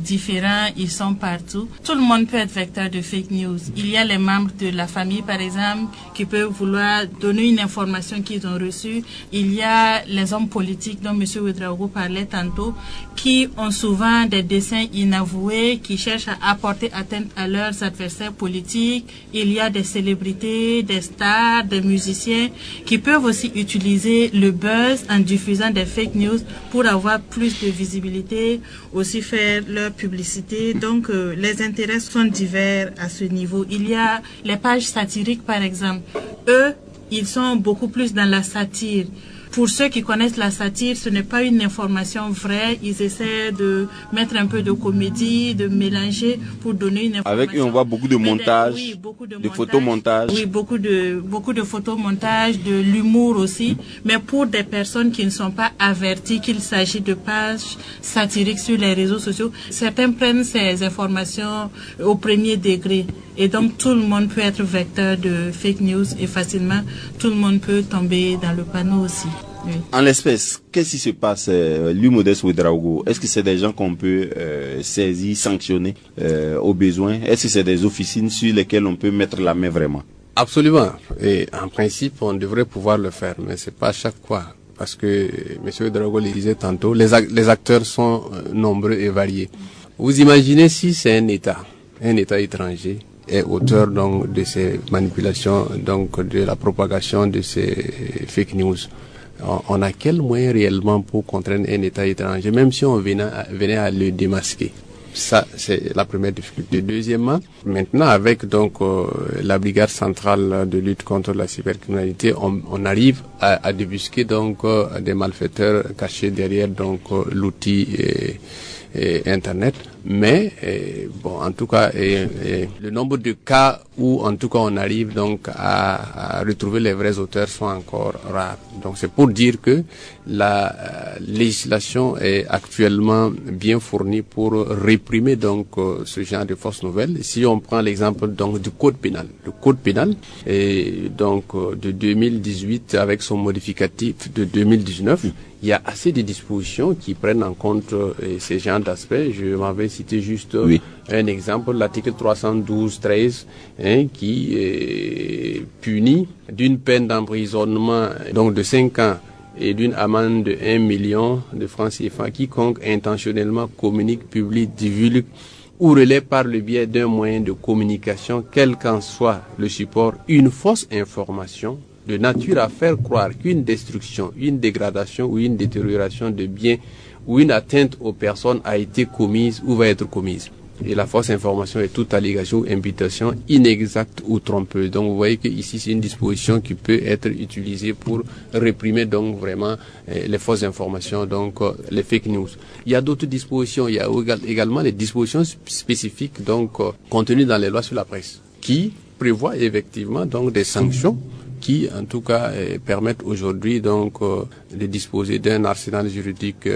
différents, ils sont partout. Tout le monde peut être vecteur de fake news. Il y a les membres de la famille, par exemple, qui peuvent vouloir donner une information qu'ils ont reçue. Il y a les hommes politiques dont M. Ouedraogo parlait tantôt, qui ont souvent des desseins inavoués, qui cherchent à apporter atteinte à leurs adversaires politiques. Il y a des célébrités, des stars, des musiciens, qui peuvent aussi utiliser le buzz en diffusant des fake news pour avoir plus de visibilité, aussi faire leur publicité. Donc, les intérêts sont divers à ce niveau. Il y a les pages satiriques, par exemple. Eux, ils sont beaucoup plus dans la satire. Pour ceux qui connaissent la satire, ce n'est pas une information vraie. Ils essaient de mettre un peu de comédie, de mélanger pour donner une information. Avec eux, on voit beaucoup de montages, oui, beaucoup de photomontages. Oui, beaucoup de photomontages, de l'humour aussi. Mais pour des personnes qui ne sont pas averties qu'il s'agit de pages satiriques sur les réseaux sociaux, certains prennent ces informations au premier degré. Et donc, tout le monde peut être vecteur de fake news et facilement, tout le monde peut tomber dans le panneau aussi. Oui. En l'espèce, qu'est-ce qui se passe, lui, Modeste Ouedraogo? Est-ce que c'est des gens qu'on peut saisir, sanctionner au besoin? Est-ce que c'est des officines sur lesquelles on peut mettre la main vraiment? Absolument. Et en principe, on devrait pouvoir le faire, mais c'est pas à chaque fois. Parce que M. Ouedraogo le disait tantôt, les acteurs sont nombreux et variés. Vous imaginez si c'est un État étranger, est auteur donc de ces manipulations, donc de la propagation de ces fake news. On a quel moyen réellement pour contraindre un État étranger, même si on venait à le démasquer? Ça, c'est la première difficulté. Deuxièmement, maintenant avec donc la brigade centrale de lutte contre la cybercriminalité, on arrive à débusquer donc des malfaiteurs cachés derrière donc l'outil et Internet, mais bon, en tout cas, le nombre de cas où en tout cas on arrive donc à retrouver les vrais auteurs sont encore rares. Donc c'est pour dire que la législation est actuellement bien fournie pour réprimer donc ce genre de fausses nouvelles. Si on prend l'exemple donc du code pénal, le code pénal est donc de 2018 avec son modificatif de 2019. Il y a assez de dispositions qui prennent en compte ces genres d'aspects. Je m'avais cité juste un exemple, l'article 312-13, qui punit d'une peine d'emprisonnement donc de 5 ans et d'une amende de 1 million de francs CFA quiconque intentionnellement communique, publie, divulgue ou relaie par le biais d'un moyen de communication, quel qu'en soit le support, une fausse information de nature à faire croire qu'une destruction, une dégradation ou une détérioration de biens ou une atteinte aux personnes a été commise ou va être commise. Et la fausse information est toute allégation ou imputation inexacte ou trompeuse. Donc vous voyez que ici c'est une disposition qui peut être utilisée pour réprimer donc vraiment les fausses informations, donc les fake news. Il y a d'autres dispositions, il y a également les dispositions spécifiques donc contenues dans les lois sur la presse qui prévoient effectivement donc des sanctions qui, en tout cas, permettent aujourd'hui donc de disposer d'un arsenal juridique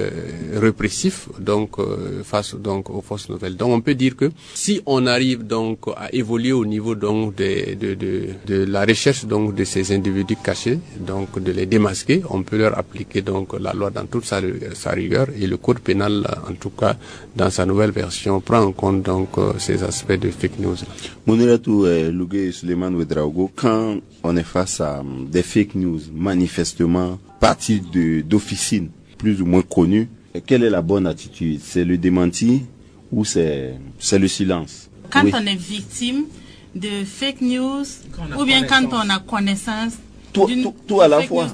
répressif donc face donc aux fausses nouvelles. Donc on peut dire que si on arrive donc à évoluer au niveau donc de la recherche donc de ces individus cachés, donc de les démasquer, on peut leur appliquer donc la loi dans toute sa rigueur, et le code pénal en tout cas dans sa nouvelle version prend en compte donc ces aspects de fake news. Mouniratou Lougué et Suleiman Ouedraogo, quand on est face à des fake news manifestement partie d'officines plus ou moins connues, quelle est la bonne attitude? C'est le démenti ou c'est le silence? Quand on est victime de fake news, ou bien quand on a connaissance, tout à la fois,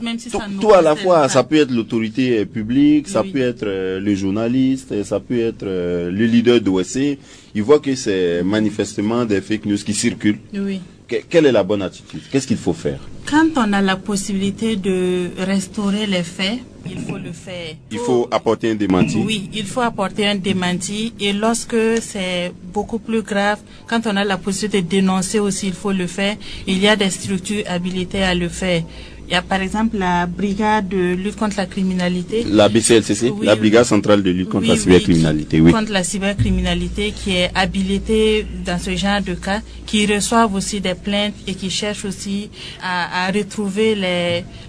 tout à la fois, ça peut être l'autorité publique, ça peut être le journaliste, ça peut être le leader d'OSC. Il voit que c'est manifestement des fake news qui circulent. Oui. Quelle est la bonne attitude? Qu'est-ce qu'il faut faire? Quand on a la possibilité de restaurer les faits, il faut le faire. Il faut apporter un démenti. Oui, il faut apporter un démenti. Et lorsque c'est beaucoup plus grave, quand on a la possibilité de dénoncer aussi, il faut le faire. Il y a des structures habilitées à le faire. Il y a par exemple la brigade de lutte contre la criminalité. La BCLCC, oui, la brigade centrale de lutte contre la cybercriminalité. Oui, contre la cybercriminalité, qui est habilitée dans ce genre de cas, qui reçoivent aussi des plaintes et qui cherchent aussi à retrouver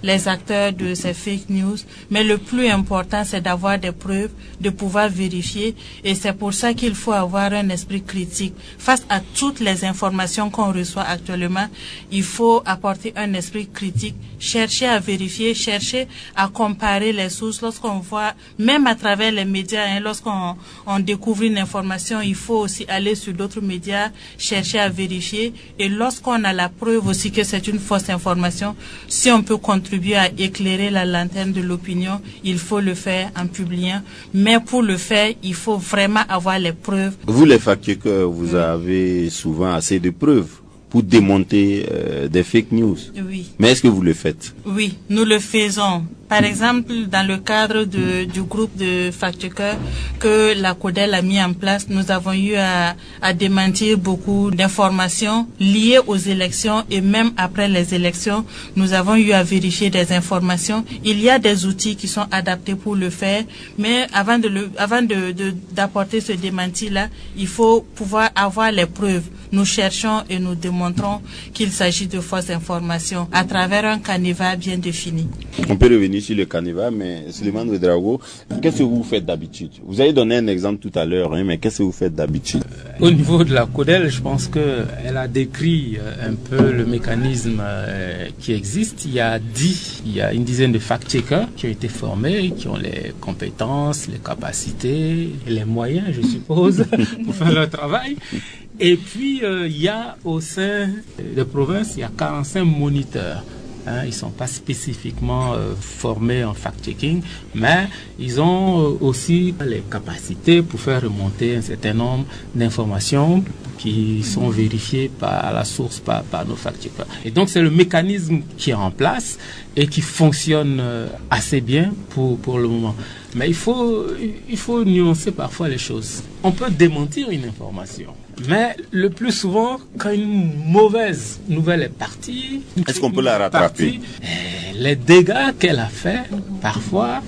les acteurs de ces fake news. Mais le plus important, c'est d'avoir des preuves, de pouvoir vérifier. Et c'est pour ça qu'il faut avoir un esprit critique. Face à toutes les informations qu'on reçoit actuellement, il faut apporter un esprit critique, chercher à vérifier, chercher à comparer les sources. Lorsqu'on voit, même à travers les médias, lorsqu'on découvre une information, il faut aussi aller sur d'autres médias, chercher à vérifier. Et lorsqu'on a la preuve aussi que c'est une fausse information, si on peut contribuer à éclairer la lanterne de l'opinion, il faut le faire en publiant. Mais pour le faire, il faut vraiment avoir les preuves. Vous, les fact-checkers, vous avez souvent assez de preuves pour démonter des fake news. Oui. Mais est-ce que vous le faites? Oui, nous le faisons. Par exemple, dans le cadre du groupe de fact-checkers que la CODEL a mis en place, nous avons eu à démentir beaucoup d'informations liées aux élections et même après les élections, nous avons eu à vérifier des informations. Il y a des outils qui sont adaptés pour le faire, mais avant d'apporter ce démenti-là, il faut pouvoir avoir les preuves. Nous cherchons et nous démontrons qu'il s'agit de fausses informations à travers un canevas bien défini. On peut revenir sur le canevas, mais Souleymane Ouedraogo, qu'est-ce que vous faites d'habitude? Vous avez donné un exemple tout à l'heure, mais qu'est-ce que vous faites d'habitude? Au niveau de la CODEL, je pense qu'elle a décrit un peu le mécanisme qui existe. Il y a une dizaine de fact-checkers qui ont été formés, qui ont les compétences, les capacités, les moyens, je suppose, pour faire leur travail. Et puis, il y a au sein de provinces, il y a 45 moniteurs. Ils ne sont pas spécifiquement formés en fact-checking, mais ils ont aussi les capacités pour faire remonter un certain nombre d'informations qui sont vérifiées à la source par nos fact-checkers. Et donc, c'est le mécanisme qui est en place et qui fonctionne assez bien pour le moment. Mais il faut nuancer parfois les choses. On peut démentir une information, mais le plus souvent, quand une mauvaise nouvelle est partie... Est-ce qu'on peut la rattraper? Les dégâts qu'elle a fait, parfois,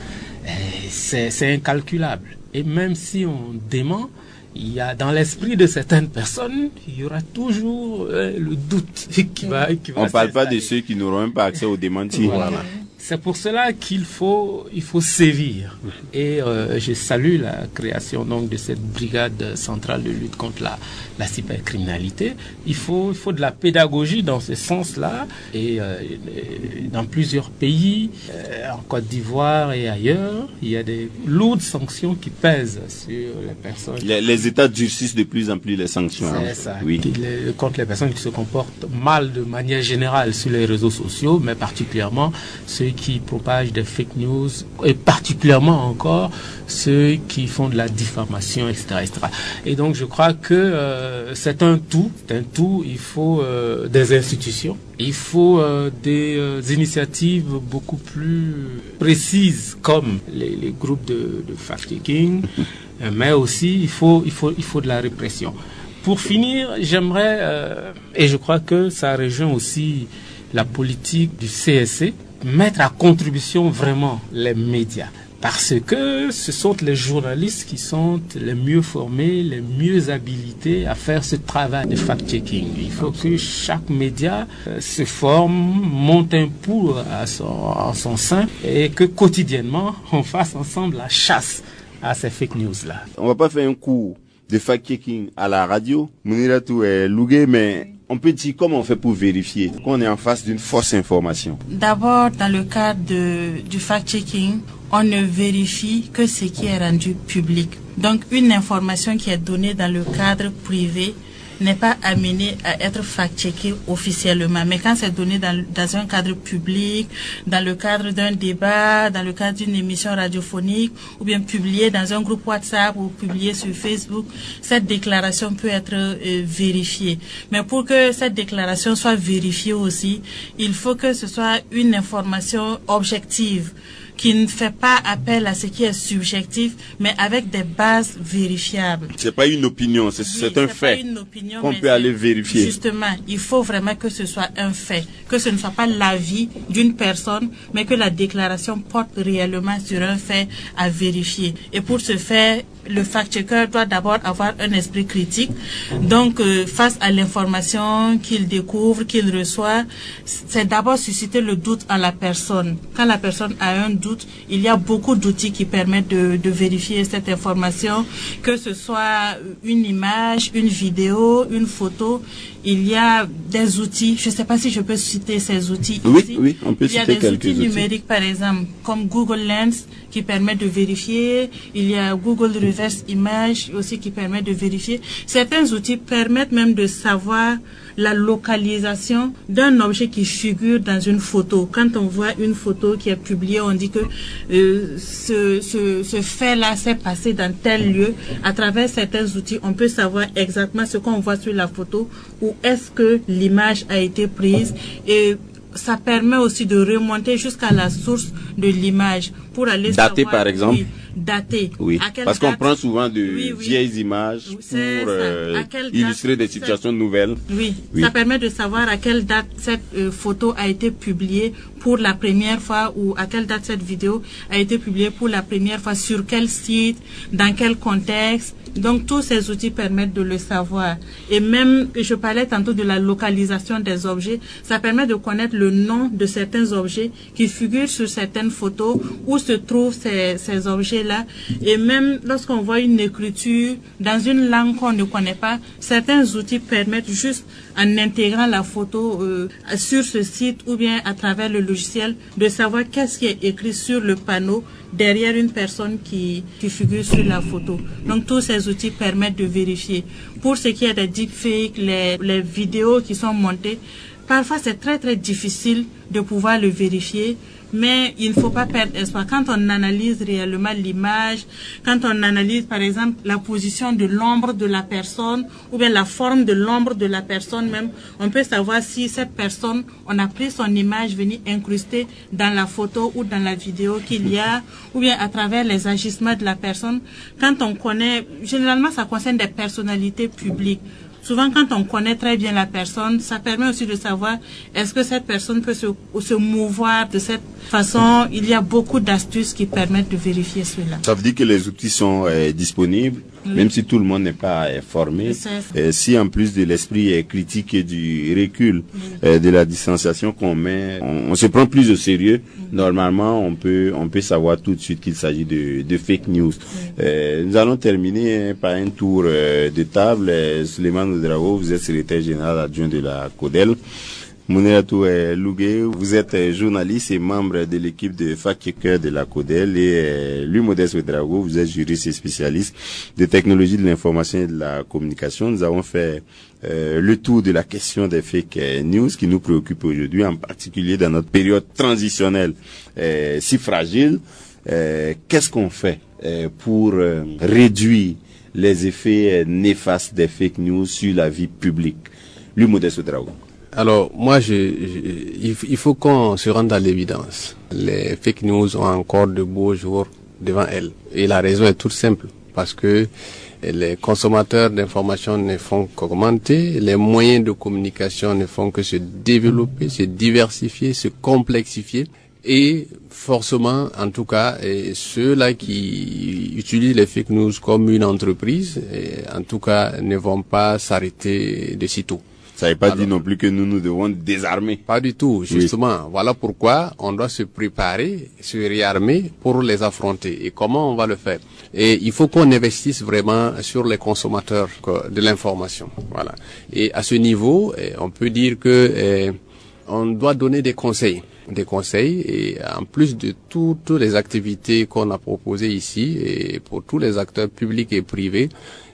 c'est incalculable. Et même si on dément, il y a dans l'esprit de certaines personnes, il y aura toujours le doute qui va on ne parle pas de ceux qui n'auront même pas accès aux démentis. Voilà. C'est pour cela qu'il faut sévir. Et je salue la création donc de cette brigade centrale de lutte contre la cybercriminalité. Il faut de la pédagogie dans ce sens-là. Et dans plusieurs pays, en Côte d'Ivoire et ailleurs, il y a des lourdes sanctions qui pèsent sur les personnes. Les États durcissent de plus en plus les sanctions. C'est ça. Oui. Contre les personnes qui se comportent mal de manière générale sur les réseaux sociaux, mais particulièrement ceux qui propagent des fake news et particulièrement encore ceux qui font de la diffamation, etc., etc. Et donc je crois que c'est un tout. Il faut des institutions, il faut des initiatives beaucoup plus précises comme les groupes de fact-checking, mais aussi il faut de la répression. Pour finir, j'aimerais, et je crois que ça rejoint aussi la politique du CSC, mettre à contribution vraiment les médias. Parce que ce sont les journalistes qui sont les mieux formés, les mieux habilités à faire ce travail de fact-checking. Il faut que chaque média se forme, monte un pouls en son sein et que quotidiennement, on fasse ensemble la chasse à ces fake news-là. On va pas faire un cours de fact-checking à la radio, Mouniratou et Lougué, mais On peut dire comment on fait pour vérifier qu'on est en face d'une fausse information. D'abord, dans le cadre du fact-checking, on ne vérifie que ce qui est rendu public. Donc, une information qui est donnée dans le cadre privé n'est pas amenée à être fact-checkée officiellement. Mais quand c'est donné dans un cadre public, dans le cadre d'un débat, dans le cadre d'une émission radiophonique, ou bien publié dans un groupe WhatsApp ou publié sur Facebook, cette déclaration peut être vérifiée. Mais pour que cette déclaration soit vérifiée aussi, il faut que ce soit une information objective, qui ne fait pas appel à ce qui est subjectif, mais avec des bases vérifiables. C'est pas une opinion, c'est un fait qu'on peut aller vérifier. Justement, il faut vraiment que ce soit un fait, que ce ne soit pas l'avis d'une personne, mais que la déclaration porte réellement sur un fait à vérifier. Et pour ce faire, le fact-checker doit d'abord avoir un esprit critique. Donc, face à l'information qu'il découvre, qu'il reçoit, c'est d'abord susciter le doute en la personne. Quand la personne a un doute, il y a beaucoup d'outils qui permettent de vérifier cette information, que ce soit une image, une vidéo, une photo. Il y a des outils, je ne sais pas si je peux citer ces outils ici. Oui, on peut citer quelques outils. Il y a des outils numériques, par exemple, comme Google Lens, qui permet de vérifier. Il y a Google Reverse Image aussi qui permet de vérifier. Certains outils permettent même de savoir la localisation d'un objet qui figure dans une photo. Quand on voit une photo qui est publiée, on dit que ce fait-là s'est passé dans tel lieu. À travers certains outils, on peut savoir exactement ce qu'on voit sur la photo, où est-ce que l'image a été prise, et ça permet aussi de remonter jusqu'à la source de l'image pour aller dater savoir, par exemple. Oui, dater. Oui, parce qu'on prend souvent de vieilles images pour illustrer des situations nouvelles. Oui, ça permet de savoir à quelle date cette photo a été publiée pour la première fois, ou à quelle date cette vidéo a été publiée pour la première fois, sur quel site, dans quel contexte. Donc, tous ces outils permettent de le savoir. Et même, je parlais tantôt de la localisation des objets, ça permet de connaître le nom de certains objets qui figurent sur certaines photos, où se trouvent ces objets-là. Et même lorsqu'on voit une écriture dans une langue qu'on ne connaît pas, certains outils permettent juste, en intégrant la photo sur ce site ou bien à travers le logiciel, de savoir qu'est-ce qui est écrit sur le panneau derrière une personne qui figure sur la photo. Donc tous ces outils permettent de vérifier. Pour ce qui est des deepfakes, les vidéos qui sont montées, parfois c'est très très difficile de pouvoir le vérifier. Mais il ne faut pas perdre espoir. Quand on analyse réellement l'image, quand on analyse par exemple la position de l'ombre de la personne, ou bien la forme de l'ombre de la personne même, on peut savoir si cette personne, on a pris son image venue incruster dans la photo ou dans la vidéo qu'il y a, ou bien à travers les agissements de la personne. Quand on connaît, généralement ça concerne des personnalités publiques. Souvent, quand on connaît très bien la personne, ça permet aussi de savoir est-ce que cette personne peut se mouvoir de cette façon. Il y a beaucoup d'astuces qui permettent de vérifier cela. Ça veut dire que les outils sont disponibles, même si tout le monde n'est pas formé. Si en plus de l'esprit critique et du recul de la distanciation qu'on met, on se prend plus au sérieux, normalement on peut savoir tout de suite qu'il s'agit de fake news. Nous allons terminer par un tour de table. Souleymane Ouedraogo, vous êtes secrétaire général adjoint de la CODEL. Mouniratou Lougué, vous êtes journaliste et membre de l'équipe de fact-checker de la CODEL, et lui, Modeste Ouedraogo, vous êtes juriste et spécialiste de technologie de l'information et de la communication. Nous avons fait le tour de la question des fake news qui nous préoccupe aujourd'hui, en particulier dans notre période transitionnelle si fragile. Qu'est-ce qu'on fait pour réduire les effets néfastes des fake news sur la vie publique? Lui, Modeste Ouedraogo. Alors, moi, il faut qu'on se rende à l'évidence. Les fake news ont encore de beaux jours devant elles. Et la raison est toute simple. Parce que les consommateurs d'informations ne font qu'augmenter, les moyens de communication ne font que se développer, se diversifier, se complexifier. Et forcément, en tout cas, ceux-là qui utilisent les fake news comme une entreprise, en tout cas, ne vont pas s'arrêter de sitôt. Ça ne veut pas dire non plus que nous devons désarmer. Pas du tout, justement. Oui. Voilà pourquoi on doit se préparer, se réarmer pour les affronter. Et comment on va le faire? Et il faut qu'on investisse vraiment sur les consommateurs de l'information. Voilà. Et à ce niveau, on peut dire que on doit donner des conseils. Et en plus de toutes les activités qu'on a proposées ici et pour tous les acteurs publics et privés,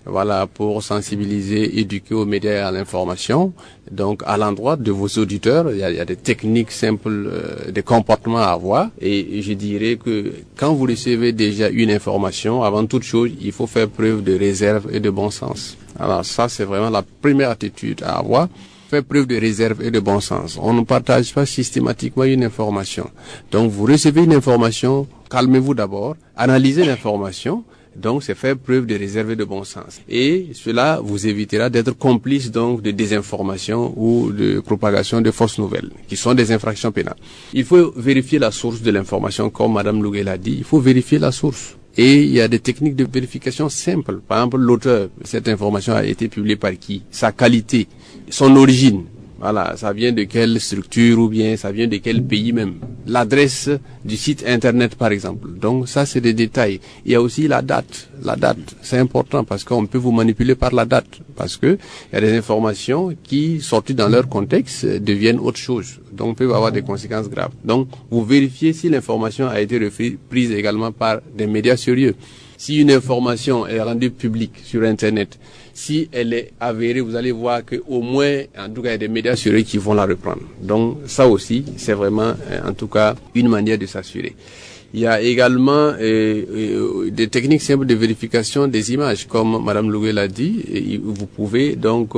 voilà, pour sensibiliser, éduquer aux médias et à l'information. Donc, à l'endroit de vos auditeurs, il y a des techniques simples, des comportements à avoir. Et je dirais que quand vous recevez déjà une information, avant toute chose, il faut faire preuve de réserve et de bon sens. Alors ça, c'est vraiment la première attitude à avoir. Faire preuve de réserve et de bon sens. On ne partage pas systématiquement une information. Donc, vous recevez une information, calmez-vous d'abord, analysez l'information. Donc, c'est faire preuve de réserve et de bon sens. Et cela vous évitera d'être complice donc de désinformation ou de propagation de fausses nouvelles, qui sont des infractions pénales. Il faut vérifier la source de l'information, comme Madame Lougué l'a dit. Il faut vérifier la source. Et il y a des techniques de vérification simples. Par exemple, l'auteur, cette information a été publiée par qui? Sa qualité, son origine. Voilà, ça vient de quelle structure ou bien ça vient de quel pays même. L'adresse du site internet par exemple. Donc ça c'est des détails. Il y a aussi la date. La date, c'est important parce qu'on peut vous manipuler par la date. Parce que il y a des informations qui, sorties dans leur contexte, deviennent autre chose. Donc peuvent avoir des conséquences graves. Donc vous vérifiez si l'information a été prise également par des médias sérieux. Si une information est rendue publique sur Internet, si elle est avérée, vous allez voir que au moins, en tout cas, il y a des médias sérieux qui vont la reprendre. Donc, ça aussi, c'est vraiment, en tout cas, une manière de s'assurer. Il y a également des techniques simples de vérification des images, comme Madame Lougué l'a dit. Et vous pouvez donc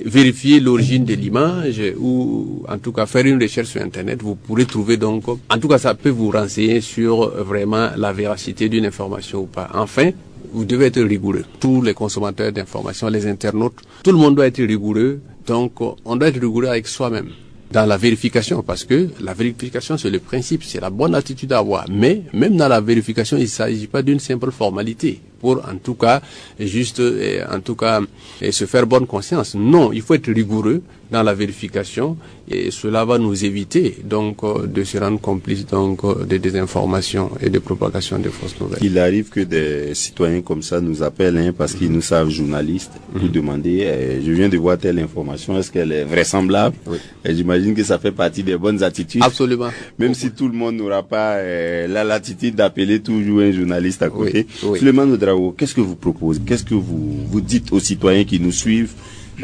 vérifier l'origine de l'image ou en tout cas faire une recherche sur Internet. Vous pourrez trouver donc, en tout cas ça peut vous renseigner sur vraiment la véracité d'une information ou pas. Enfin, vous devez être rigoureux. Tous les consommateurs d'informations, les internautes, tout le monde doit être rigoureux. Donc on doit être rigoureux avec soi-même dans la vérification, parce que la vérification c'est le principe, c'est la bonne attitude à avoir. Mais même dans la vérification, il ne s'agit pas d'une simple formalité pour en tout cas juste se faire bonne conscience. Non, il faut être rigoureux dans la vérification et cela va nous éviter donc de se rendre complices donc de désinformation et de propagation de fausses nouvelles. Il arrive que des citoyens comme ça nous appellent parce qu'ils nous savent journalistes pour demander je viens de voir telle information, est-ce qu'elle est vraisemblable? Oui. Et j'imagine que ça fait partie des bonnes attitudes. Absolument. Même si tout le monde n'aura pas la latitude d'appeler toujours un journaliste à côté. Oui. Suleiman Ouedraogo, qu'est-ce que vous proposez? Qu'est-ce que vous dites aux citoyens qui nous suivent,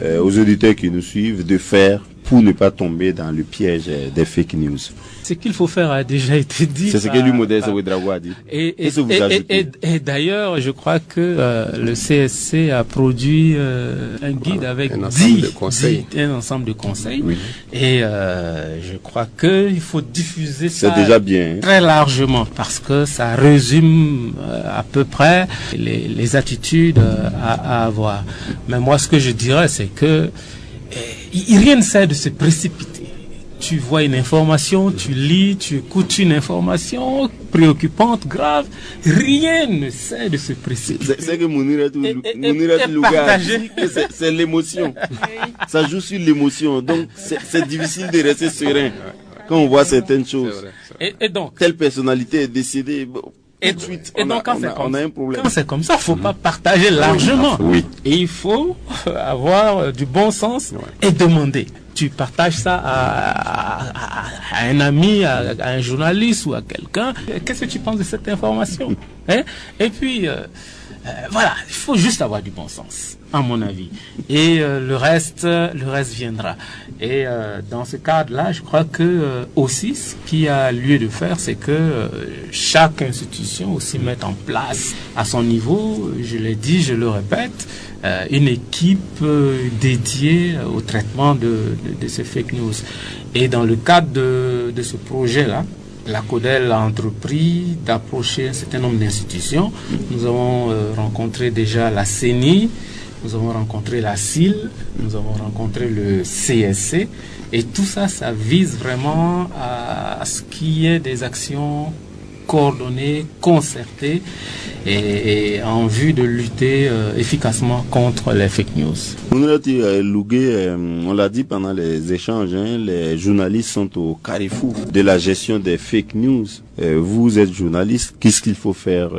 aux auditeurs qui nous suivent, de faire pour ne pas tomber dans le piège des fake news? Ce qu'il faut faire a déjà été dit. C'est ce que lui, Modeste Ouedraogo, a dit. Et d'ailleurs, je crois que le CSC a produit un guide avec un ensemble de conseils. Oui. Et je crois qu'il faut diffuser ça déjà bien, très largement parce que ça résume à peu près les attitudes à avoir. Mais moi, ce que je dirais, c'est que rien ne sert de se précipiter. Tu vois une information, tu lis, tu écoutes une information préoccupante, grave. Rien ne sert de se précipiter. C'est que Mounira c'est l'émotion. Ça joue sur l'émotion. Donc, c'est difficile de rester serein quand on voit certaines choses. Et donc, telle personnalité est décédée. Donc, quand c'est un problème. Quand c'est comme ça, il ne faut pas partager largement. Oui. Et il faut avoir du bon sens et demander. Tu partages ça à un ami, à un journaliste ou à quelqu'un. Qu'est-ce que tu penses de cette information? Et puis, voilà, il faut juste avoir du bon sens, à mon avis. Et le reste viendra. Et dans ce cadre-là, je crois que aussi, ce qui a lieu de faire, c'est que chaque institution aussi mette en place à son niveau, je l'ai dit, je le répète, une équipe dédiée au traitement de ces fake news. Et dans le cadre de ce projet-là, la CODEL a entrepris d'approcher un certain nombre d'institutions. Nous avons rencontré déjà la CENI, nous avons rencontré la CIL, nous avons rencontré le CSC. Et tout ça, ça vise vraiment à ce qu'il y ait des actions coordonnée, concertée et en vue de lutter efficacement contre les fake news. Mouniratu Lougué, on l'a dit pendant les échanges, les journalistes sont au carrefour de la gestion des fake news. Vous êtes journaliste, qu'est-ce qu'il faut faire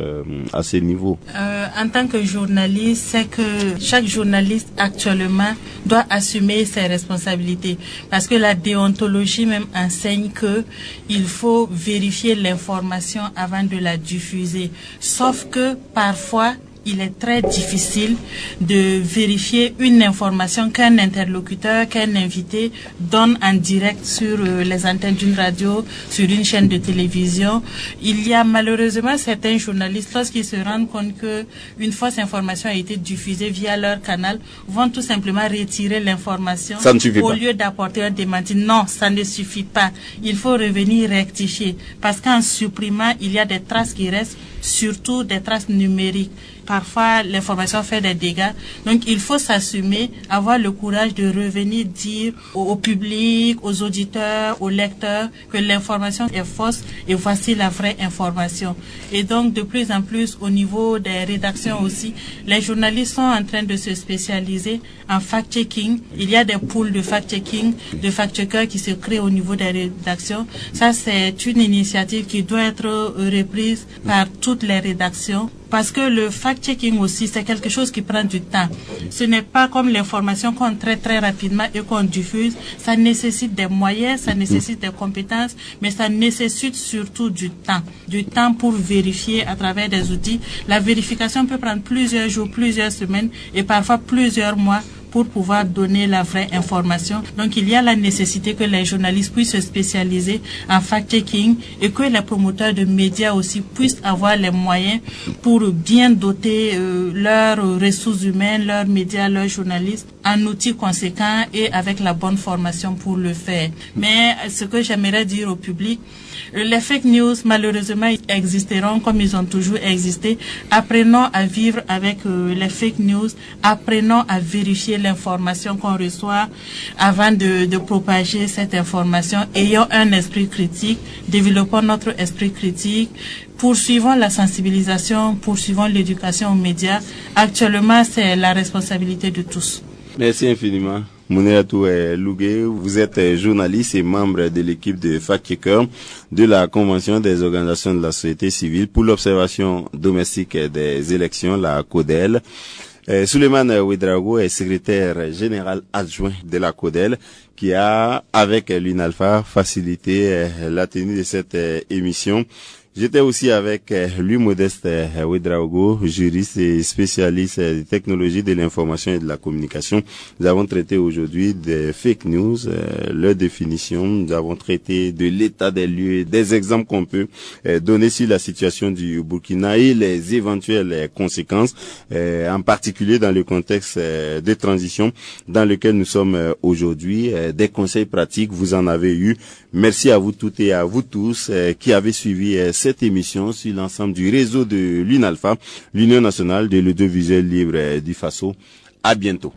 à ce niveau? En tant que journaliste, c'est que chaque journaliste actuellement doit assumer ses responsabilités, parce que la déontologie même enseigne que il faut vérifier l'information avant de la diffuser. Sauf que parfois, il est très difficile de vérifier une information qu'un interlocuteur, qu'un invité donne en direct sur les antennes d'une radio, sur une chaîne de télévision. Il y a malheureusement certains journalistes, lorsqu'ils se rendent compte que une fausse information a été diffusée via leur canal, vont tout simplement retirer l'information au lieu d'apporter un démenti. Non, ça ne suffit pas. Il faut revenir rectifier, parce qu'en supprimant, il y a des traces qui restent, surtout des traces numériques. Parfois, l'information fait des dégâts. Donc, il faut s'assumer, avoir le courage de revenir dire au public, aux auditeurs, aux lecteurs que l'information est fausse et voici la vraie information. Et donc, de plus en plus, au niveau des rédactions aussi, les journalistes sont en train de se spécialiser en fact-checking. Il y a des pools de fact-checking, de fact-checkers qui se créent au niveau des rédactions. Ça, c'est une initiative qui doit être reprise par toutes les rédactions. Parce que le fact-checking aussi, c'est quelque chose qui prend du temps. Ce n'est pas comme l'information qu'on traite très rapidement et qu'on diffuse. Ça nécessite des moyens, ça nécessite des compétences, mais ça nécessite surtout du temps. Du temps pour vérifier à travers des outils. La vérification peut prendre plusieurs jours, plusieurs semaines et parfois plusieurs mois pour pouvoir donner la vraie information. Donc, il y a la nécessité que les journalistes puissent se spécialiser en fact-checking et que les promoteurs de médias aussi puissent avoir les moyens pour bien doter leurs ressources humaines, leurs médias, leurs journalistes en outils conséquents et avec la bonne formation pour le faire. Mais ce que j'aimerais dire au public, les fake news, malheureusement, existeront comme ils ont toujours existé. Apprenons à vivre avec les fake news. Apprenons à vérifier l'information qu'on reçoit avant de propager cette information. Ayons un esprit critique. Développons notre esprit critique. Poursuivons la sensibilisation. Poursuivons l'éducation aux médias. Actuellement, c'est la responsabilité de tous. Merci infiniment. Mouniratu Lougué, vous êtes journaliste et membre de l'équipe de fact-checkers de la Convention des organisations de la société civile pour l'observation domestique des élections, la CODEL. Souleymane Ouedraogo est secrétaire général adjoint de la CODEL qui a, avec l'UNALPHA, facilité la tenue de cette émission. J'étais aussi avec lui, Modeste Ouedraogo, juriste et spécialiste des technologies de l'information et de la communication. Nous avons traité aujourd'hui des fake news, leur définition. Nous avons traité de l'état des lieux, des exemples qu'on peut donner sur la situation du Burkina et les éventuelles conséquences, en particulier dans le contexte de transition dans lequel nous sommes aujourd'hui. Des conseils pratiques, vous en avez eu. Merci à vous toutes et à vous tous qui avez suivi cette émission sur l'ensemble du réseau de l'UNALPHA, l'Union nationale de l'audiovisuel libre du Faso. À bientôt.